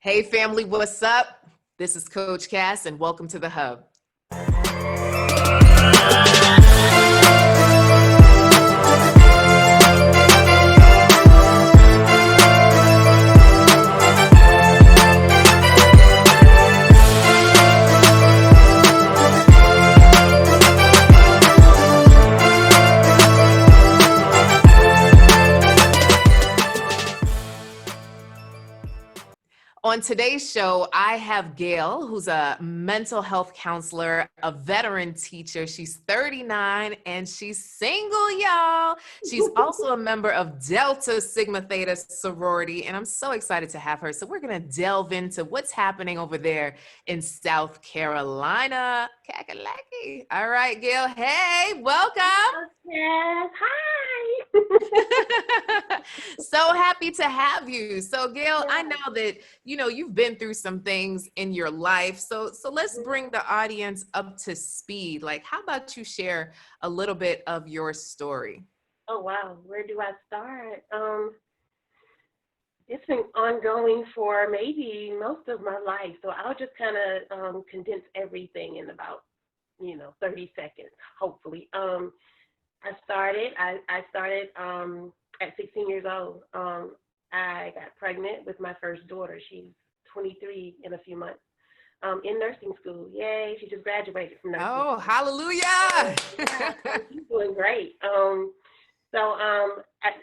Hey family, what's up? This is Coach Cass and welcome to the Hub. On today's show, I have Gail, who's a mental health counselor, a veteran teacher. She's 39 and she's single, y'all. She's also a member of Delta Sigma Theta sorority, and I'm so excited to have her. So we're going to delve into what's happening over there in South Carolina. Kakalaki. All right, Gail. Hey, welcome. Yes, hi. So happy to have you. So Gail, I Yeah. know that you've been through some things in your life. So let's bring the audience up to speed. Like, how about you share a little bit of your story? Oh wow, where do I start? It's been ongoing for maybe most of my life, so I'll just kind of condense everything in about 30 seconds, hopefully. I started at 16 years old. I got pregnant with my first daughter. She's 23 in a few months. In nursing school. Yay, she just graduated from nursing Oh, school. hallelujah. Yeah, so she's doing great.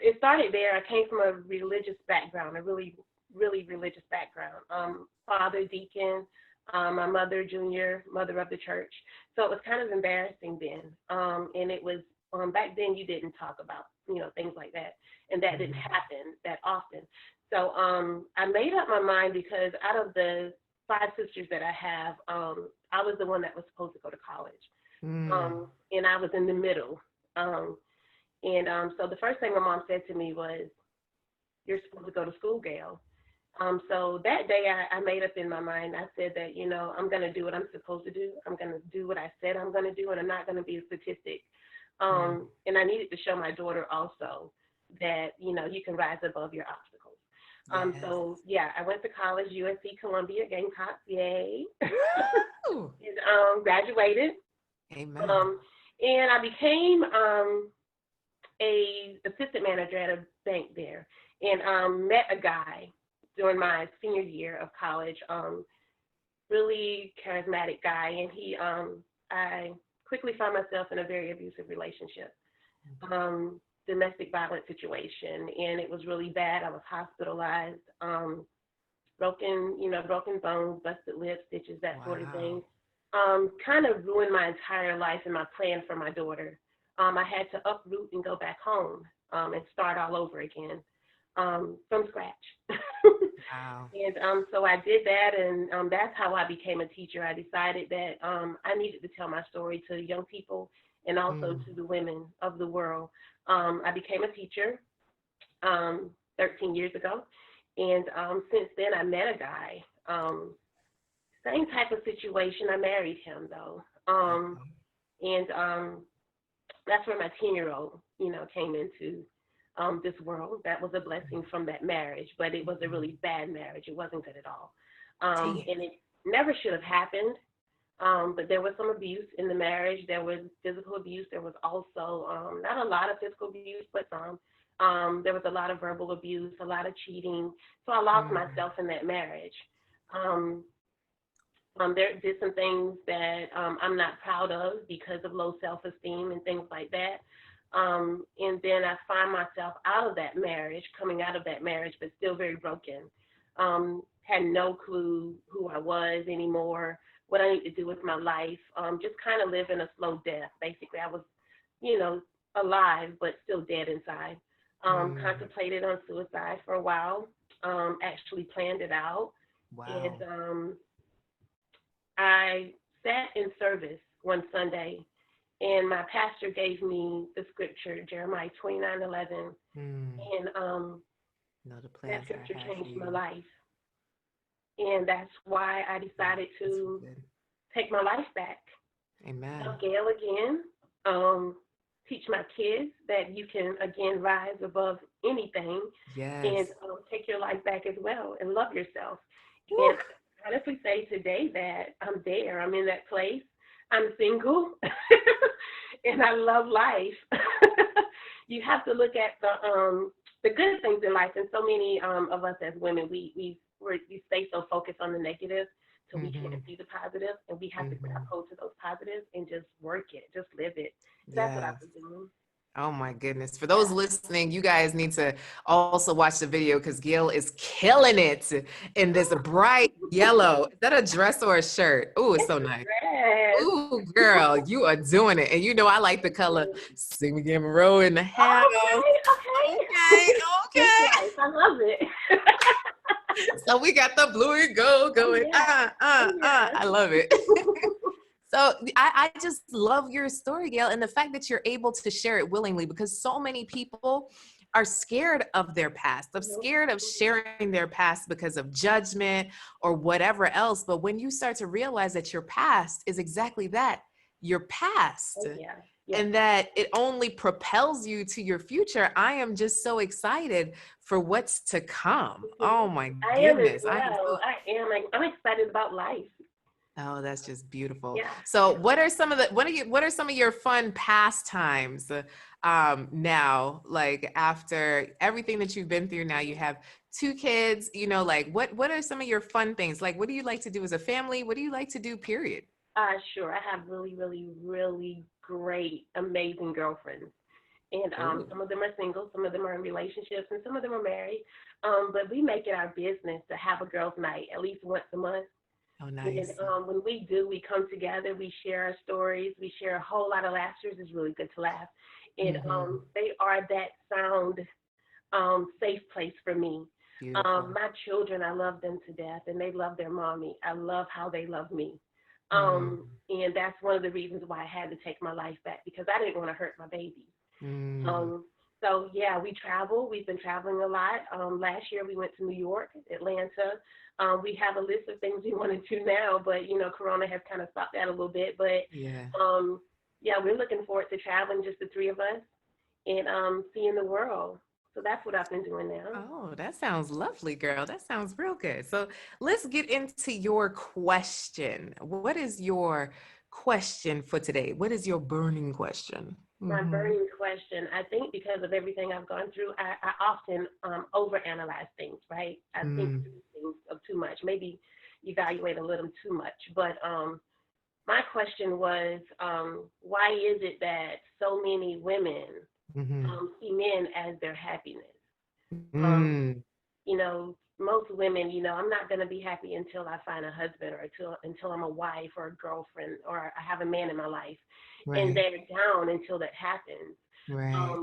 It started there. I came from a religious background, a really, really religious background. Father, deacon, my mother, junior, mother of the church. So it was kind of embarrassing then. And it was, back then you didn't talk about, things like that. And that didn't happen that often. So I made up my mind because out of the 5 sisters that I have, I was the one that was supposed to go to college. And I was in the middle. So the first thing my mom said to me was, "You're supposed to go to school, Gail." So that day I made up in my mind. I said that, I'm going to do what I'm supposed to do. I'm going to do what I said I'm going to do, and I'm not going to be a statistic. And I needed to show my daughter also that, you can rise above your obstacles. So yeah, I went to college, USC Columbia Gamecocks, yay. And graduated. Amen. And I became a assistant manager at a bank there, and met a guy during my senior year of college. Really charismatic guy, and I quickly found myself in a very abusive relationship, domestic violence situation, and it was really bad. I was hospitalized, broken bones, busted lips, stitches, that sort of thing. Kind of ruined my entire life and my plan for my daughter. I had to uproot and go back home and start all over again from scratch. Wow. And so I did that, and that's how I became a teacher. I decided that I needed to tell my story to young people and also to the women of the world. I became a teacher 13 years ago, and since then I met a guy. Same type of situation. I married him though, and that's where my 10-year-old, came into this world. That was a blessing from that marriage, but it was a really bad marriage. It wasn't good at all, and it never should have happened. But there was some abuse in the marriage. There was physical abuse. There was also not a lot of physical abuse, but some. There was a lot of verbal abuse, a lot of cheating. So I lost myself in that marriage. There did some things that I'm not proud of because of low self-esteem and things like that. And then I find myself out of that marriage, coming out of that marriage, but still very broken. Had no clue who I was anymore, what I need to do with my life. Just kind of living a slow death. Basically, I was, alive, but still dead inside. Contemplated on suicide for a while. Actually planned it out. Wow. And I sat in service one Sunday, and my pastor gave me the scripture, Jeremiah 29:11, and that scripture changed my life. And that's why I decided to take my life back. Amen. Tell Gail again, teach my kids that you can, again, rise above anything and take your life back as well and love yourself. And I honestly say today that I'm there. I'm in that place. I'm single, and I love life. You have to look at the good things in life, and so many of us as women, we stay so focused on the negative, so we can't Mm-hmm. see the positive, and we have to grab Mm-hmm. hold to those positives and just work it, just live it. So that's what I've Yes. been doing. Oh my goodness. For those Yeah. listening, you guys need to also watch the video because Gail is killing it in this bright yellow. Is that a dress or a shirt? Oh, it's It's so a nice. dress. Ooh, girl, you are doing it. And you know I like the color Sigma Gamma Rho in the house. Okay, okay. Okay, It's okay. life. I love it. So we got the blue and gold Oh going. yeah. Oh yeah. I love it. So I just love your story, Gail, and the fact that you're able to share it willingly because so many people are scared of their past. I'm Mhm. scared of sharing their past because of judgment or whatever else. But when you start to realize that your past is exactly that, your past, Oh yeah. Yes. and that it only propels you to your future, I am just so excited for what's to come. Mhm. Oh my I am as goodness. I am well. so I am. I'm excited about life. Oh, that's just beautiful. Yeah. So what are some of the what are some of your fun pastimes now, like after everything that you've been through now, you have two kids, you know, like what are some of your fun things? Like what do you like to do as a family? What do you like to do, period? Sure. I have really, really, really great, amazing girlfriends. And Oh, some of them are single, some of them are in relationships, and some of them are married. But we make it our business to have a girls' night at least once a month. oh And nice. when we do, we come together, we share our stories, we share a whole lot of laughter. It's really good to laugh. And Mm-hmm. they are that sound safe place for me. Beautiful. My children, I love them to death, and they love their mommy. I love how they love me. Mm, And that's one of the reasons why I had to take my life back because I didn't want to hurt my babies. mm. Um, so yeah, we travel. We've been traveling a lot. Last year we went to New York, Atlanta. We have a list of things we want to do now, but you know, Corona has kind of stopped that a little bit. But Yeah. yeah, we're looking forward to traveling, just the three of us, and seeing the world. So that's what I've been doing now. Oh, that sounds lovely, girl. That sounds real good. So let's get into your question. What is your question for today? What is your burning question? My Mm-hmm. burning question, I think because of everything I've gone through, I often overanalyze things, right? I think Mm, through things of too much, maybe evaluate a little too much. But my question was, why is it that so many women mm-hmm. see men as their happiness? Um, Mm, you know, most women, you know, I'm not going to be happy until I find a husband or until I'm a wife or a girlfriend or I have a man in my life. And right, they're down until that happens. right.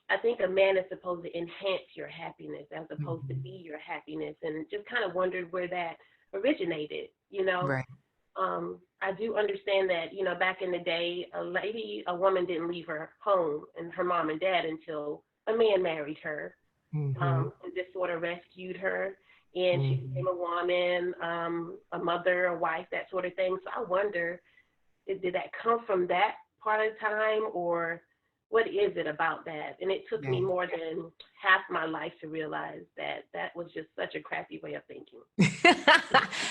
I think a man is supposed to enhance your happiness as opposed to Mm-hmm. be your happiness, and just kind of wondered where that originated, you know. Right. I do understand that, you know, back in the day, a woman didn't leave her home and her mom and dad until a man married her, Mm-hmm. and just sort of rescued her. And she Mm-hmm. became a woman, a mother, a wife, that sort of thing. So I wonder, did that come from that part of the time, or what is it about that? And it took me Yeah. more than half my life to realize that that was just such a crappy way of thinking. So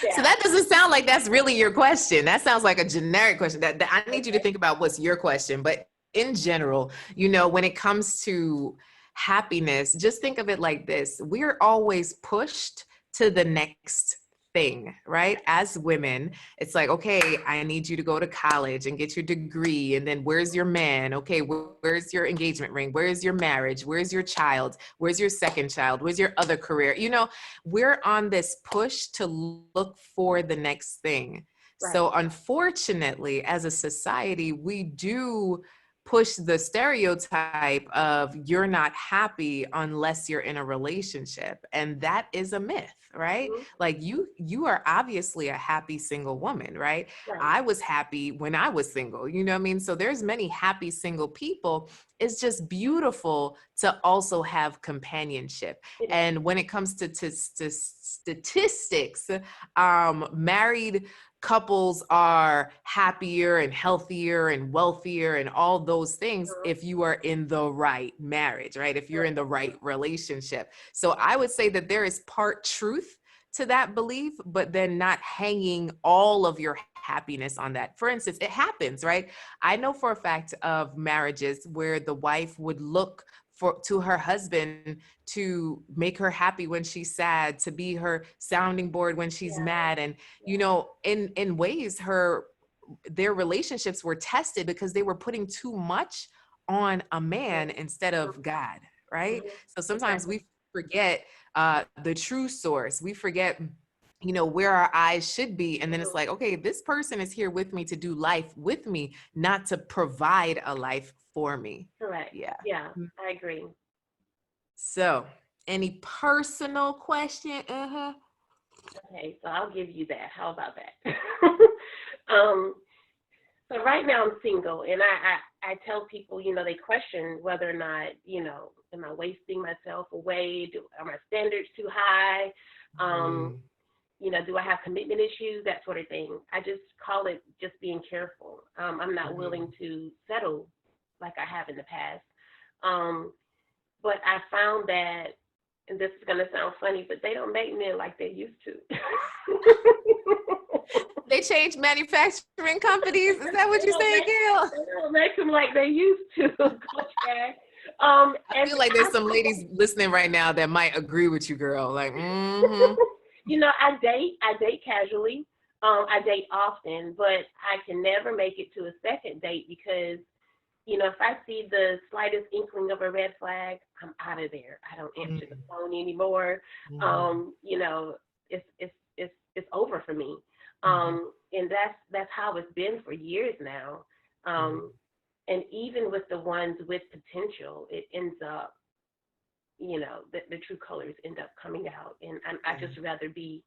Yeah. that doesn't sound like that's really your question. That sounds like a generic question. That I need you to Okay. think about what's your question. But in general, you know, when it comes to happiness, just think of it like this. We're always pushed to the next thing, right? As women, it's like, okay, I need you to go to college and get your degree. And then where's your man? Okay, where's your engagement ring? Where's your marriage? Where's your child? Where's your second child? Where's your other career? You know, we're on this push to look for the next thing. Right. So, unfortunately, as a society, we do push the stereotype of you're not happy unless you're in a relationship, and that is a myth, right? Mm-hmm. Like you are obviously a happy single woman, right? Right. I was happy when I was single, you know what I mean? So there's many happy single people. It's just beautiful to also have companionship. It is. And when it comes to statistics, married couples are happier and healthier and wealthier and all those things Uh-huh. if you are in the right marriage, right? If you're in Right. the right relationship. So I would say that there is part truth to that belief, but then not hanging all of your happiness on that. For instance, it happens, right? I know for a fact of marriages where the wife would look to her husband to make her happy when she's sad, to be her sounding board when she's mad. And, you know, in ways their relationships were tested because they were putting too much on a man instead of God, right? So sometimes we forget the true source. We forget, you know, where our eyes should be. And then it's like, okay, this person is here with me to do life with me, not to provide a life for me. Correct. Yeah. Yeah, I agree. So any personal question? Okay, so I'll give you that. How about that? So right now I'm single, and I tell people, you know, they question whether or not, you know, am I wasting myself away? Are my standards too high? You know, do I have commitment issues? That sort of thing. I just call it just being careful. I'm not willing to settle like I have in the past. But I found that, and this is going to sound funny, but they don't make men like they used to. They changed manufacturing companies. Is that what you're saying, Gail? They don't make them like they used to. I feel like there's some ladies listening right now that might agree with you, girl. Like, You know, I date casually. I date often, but I can never make it to a second date because, you know, if I see the slightest inkling of a red flag, I'm out of there. I don't answer the phone anymore. You know, it's over for me. And that's how it's been for years now. And even with the ones with potential, it ends up, you know, the true colors end up coming out. And I just rather be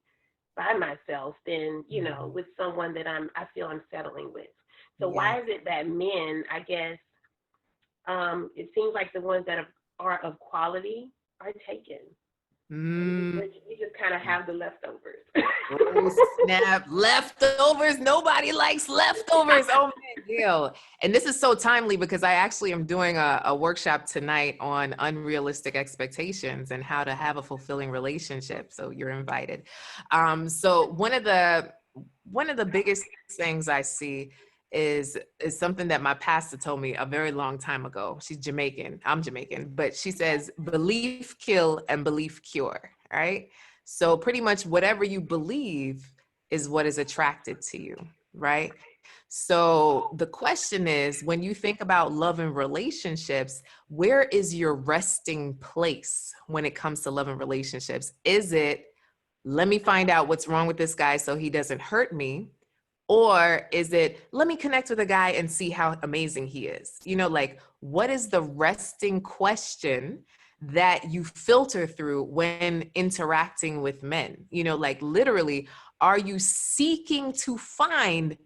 by myself than, you know, with someone that I feel I'm settling with. So why is it that men, I guess, it seems like the ones that are of quality are taken? We just kind of have the leftovers. Oh, snap. Leftovers. Nobody likes leftovers. Oh, man, Gail. And this is so timely because I actually am doing a workshop tonight on unrealistic expectations and how to have a fulfilling relationship. So you're invited. So one of the biggest things I see is something that my pastor told me a very long time ago. She's Jamaican. I'm Jamaican, but she says, belief kill and belief cure, right? So pretty much whatever you believe is what is attracted to you, right? So the question is, when you think about love and relationships, where is your resting place when it comes to love and relationships? Is it, let me find out what's wrong with this guy so he doesn't hurt me? Or is it, let me connect with a guy and see how amazing he is? You know, like, what is the resting question that you filter through when interacting with men? You know, like literally, are you seeking to find,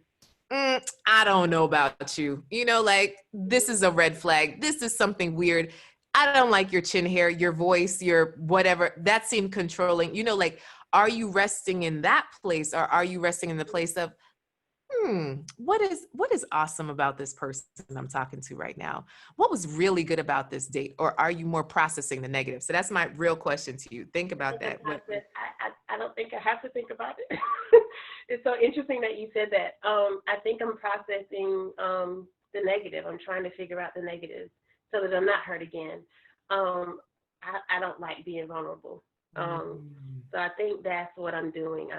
I don't know about you, you know, like, this is a red flag. This is something weird. I don't like your chin hair, your voice, your whatever. That seemed controlling. You know, like, are you resting in that place, or are you resting in the place of, what is awesome about this person I'm talking to right now? What was really good about this date? Or are you more processing the negative? So that's my real question to you. Think about that. I don't think I have to think about it. It's so interesting that you said that. I think I'm processing the negative. I'm trying to figure out the negatives so that I'm not hurt again. I don't like being vulnerable. So I think that's what I'm doing.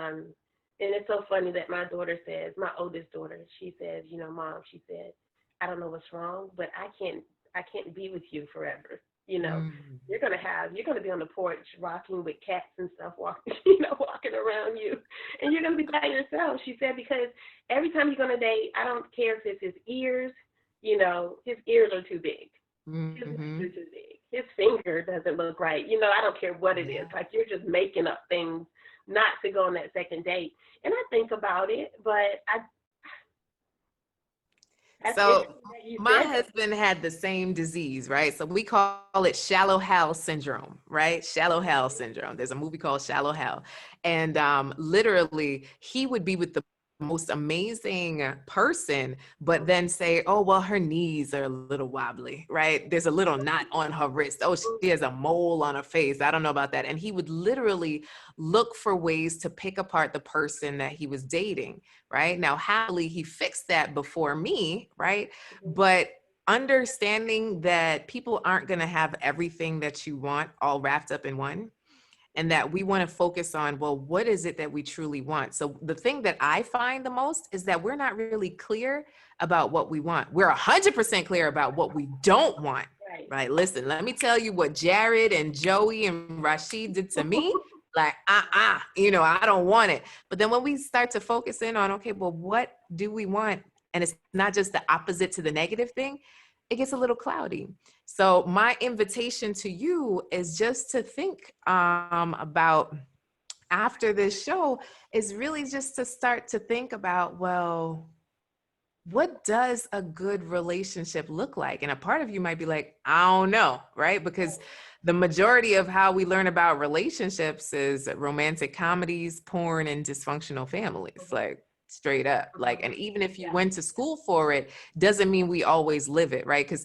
And it's so funny that my daughter says, my oldest daughter, she says, you know, Mom, she said, I don't know what's wrong, but I can't be with you forever. You know, you're going to be on the porch rocking with cats and stuff, walking around you, and you're going to be by yourself. She said, because every time you're going to date, I don't care if it's his ears, you know, his ears are too big. His ears are too big. His finger doesn't look right. You know, I don't care what it is. Like, you're just making up things not to go on that second date. And I think about it, but so my husband had the same disease, right? So we call it shallow hell syndrome, right? Shallow hell syndrome. There's a movie called Shallow Hell. And literally he would be with the most amazing person, but then say, oh, well, her knees are a little wobbly, right? There's a little knot on her wrist. Oh, she has a mole on her face. I don't know about that. And he would literally look for ways to pick apart the person that he was dating, right? Now, happily, he fixed that before me, right? But understanding that people aren't going to have everything that you want all wrapped up in one, and that we want to focus on, well, what is it that we truly want? So the thing that I find the most is that we're not really clear about what we want. We're 100% clear about what we don't want, right? Listen, let me tell you what Jared and Joey and Rashid did to me. Like, I don't want it. But then when we start to focus in on, okay, well, what do we want? And it's not just the opposite to the negative thing, it gets a little cloudy. So my invitation to you is just to think about, after this show, is really just to start to think about, well, what does a good relationship look like? And a part of you might be like, I don't know, right? Because the majority of how we learn about relationships is romantic comedies, porn, and dysfunctional families. Like, straight up. Like, and even if you went to school for it, doesn't mean we always live it, right? Because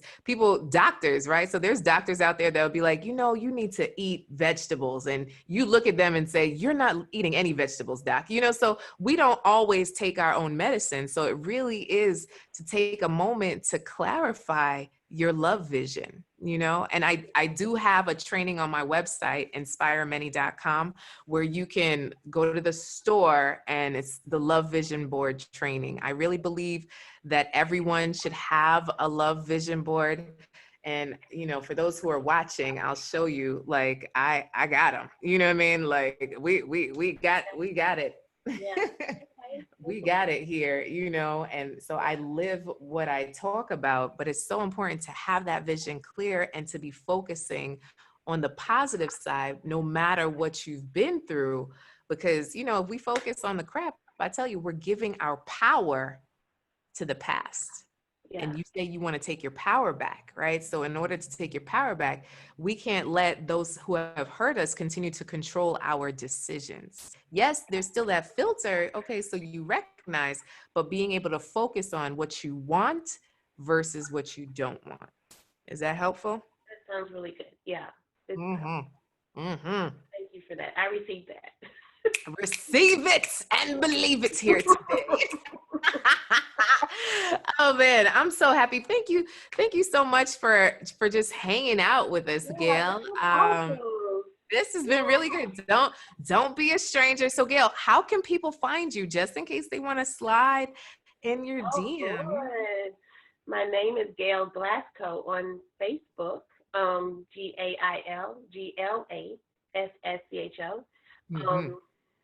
doctors, right? So there's doctors out there that'll be like, you need to eat vegetables. And you look at them and say, you're not eating any vegetables, doc. So we don't always take our own medicine. So it really is to take a moment to clarify your love vision, and I do have a training on my website, inspiremany.com, where you can go to the store, and it's the love vision board training. I really believe that everyone should have a love vision board. And, for those who are watching, I'll show you, like, I got them, you know what I mean? Like, we got it. Yeah. We got it here, and so I live what I talk about, but it's so important to have that vision clear and to be focusing on the positive side, no matter what you've been through, because, if we focus on the crap, I tell you, we're giving our power to the past. Yeah. And you say you want to take your power back, right? So in order to take your power back, we can't let those who have hurt us continue to control our decisions. Yes, there's still that filter. Okay, so you recognize, but being able to focus on what you want versus what you don't want. Is that helpful? That sounds really good. Yeah. Mm-hmm. Thank you for that. I received that. Receive it and believe it here today. Oh man, I'm so happy. Thank you so much for just hanging out with us, Gail. Awesome. This has been really good. Don't be a stranger. So Gail, how can people find you, just in case they want to slide in your DM? Good. My name is Gail Glasscho on Facebook. GailGlasscho. Mm-hmm.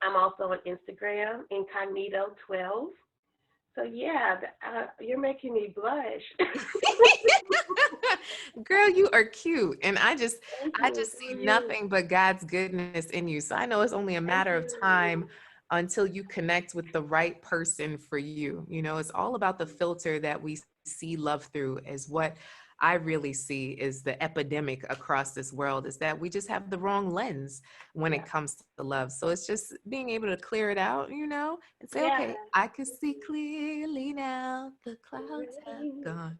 I'm also on Instagram, incognito12. So yeah, you're making me blush. Girl, you are cute. And I just see nothing but God's goodness in you. So I know it's only a matter of time until you connect with the right person for you. It's all about the filter that we see love through. Is what I really see is the epidemic across this world, is that we just have the wrong lens when it comes to love. So it's just being able to clear it out, and say, okay, I can see clearly now, the clouds have gone.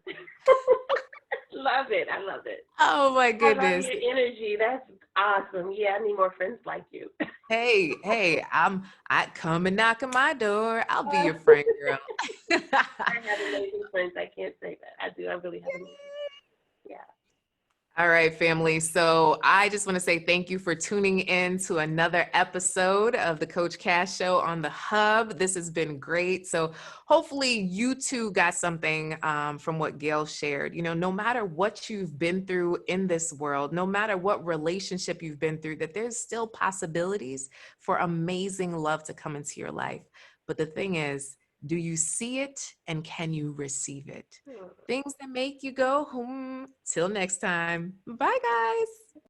Love it. I love it. Oh my goodness. I love your energy. That's awesome. Yeah, I need more friends like you. Hey, I come and knock on my door. I'll be your friend, girl. I have amazing friends. I can't say that. I do. I really have amazing friends. Yeah. All right, family. So I just want to say thank you for tuning in to another episode of the Coach Cass Show on the Hub. This has been great. So hopefully you too got something from what Gail shared. No matter what you've been through in this world, no matter what relationship you've been through, that there's still possibilities for amazing love to come into your life. But the thing is, do you see it, and can you receive it? Things that make you go, Till next time. Bye, guys.